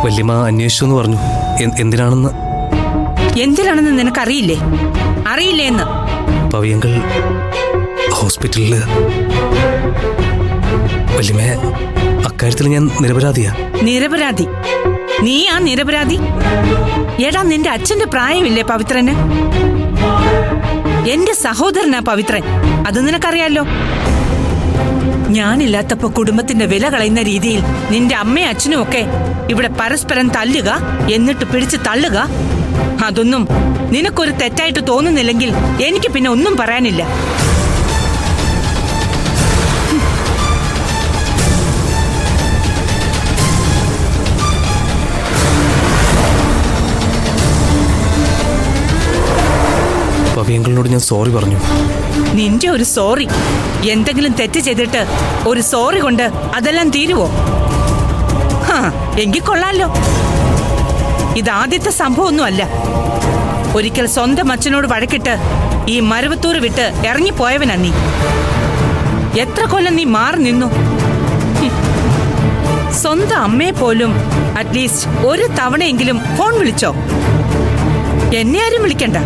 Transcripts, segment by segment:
വല്യമ്മ അന്വേഷിച്ചു എന്ന് പറഞ്ഞു. എന്തിനാണെന്ന് നിനക്കറിയില്ലേ? അറിയില്ലേ എന്ന്? പവിയങ്കൾ ഹോസ്പിറ്റലില്. വല്യമ്മേ, അക്കാര്യത്തിൽ ഞാൻ നിരപരാധിയാ. നിരപരാധി? നീ ആ നിരപരാധി? എടാ, നിന്റെ അച്ഛന്റെ പ്രായമില്ലേ പവിത്രന്? എന്റെ സഹോദരനാ പവിത്രൻ, അത് നിനക്കറിയാലോ. ഞാനില്ലാത്തപ്പോ കുടുംബത്തിന്റെ വില കളയുന്ന രീതിയിൽ നിന്റെ അമ്മയും അച്ഛനും ഒക്കെ ഇവിടെ പരസ്പരം തല്ലുക, എന്നിട്ട് പിടിച്ച് തള്ളുക. അതൊന്നും നിനക്കൊരു തെറ്റായിട്ട് തോന്നുന്നില്ലെങ്കിൽ എനിക്ക് പിന്നെ ഒന്നും പറയാനില്ല. പവിയങ്കളോട് ഞാൻ സോറി പറഞ്ഞു. നിന്റെ ഒരു സോറി? എന്തെങ്കിലും തെറ്റ് ചെയ്തിട്ട് ഒരു സോറി കൊണ്ട് അതെല്ലാം തീരുവോ? എങ്കിൽ കൊള്ളാലോ. ഇതാദ്യത്തെ സംഭവമൊന്നുമല്ല. ഒരിക്കൽ സ്വന്തം അച്ഛനോട് വഴക്കിട്ട് ഈ മരുവത്തൂർ വിട്ട് ഇറങ്ങിപ്പോയവനാ നീ. എത്ര കൊല്ലം നീ മാറി നിന്നു. സ്വന്തം അമ്മയെ പോലും അറ്റ്ലീസ്റ്റ് ഒരു തവണയെങ്കിലും ഫോൺ വിളിച്ചോ? എന്നെ ആരും വിളിക്കണ്ട.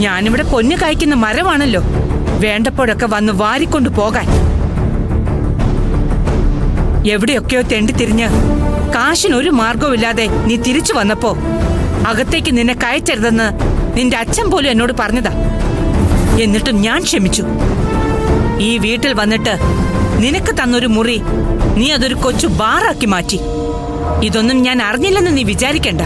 ഞാനിവിടെ പൊന്നു കായ്ക്കുന്ന മരമാണല്ലോ, വേണ്ടപ്പോഴൊക്കെ വന്ന് വാരിക്കൊണ്ടു പോകാൻ. എവിടെയൊക്കെയോ തെണ്ടിത്തിരിഞ്ഞ് കാശിനൊരു മാർഗവുമില്ലാതെ നീ തിരിച്ചു വന്നപ്പോ അകത്തേക്ക് നിന്നെ കയറ്റരുതെന്ന് നിന്റെ അച്ഛൻ പോലും എന്നോട് പറഞ്ഞതാ. എന്നിട്ടും ഞാൻ ക്ഷമിച്ചു. ഈ വീട്ടിൽ വന്നിട്ട് നിനക്ക് തന്നൊരു മുറി നീ അതൊരു കൊച്ചു ബാറാക്കി മാറ്റി. ഇതൊന്നും ഞാൻ അറിഞ്ഞില്ലെന്ന് നീ വിചാരിക്കണ്ട.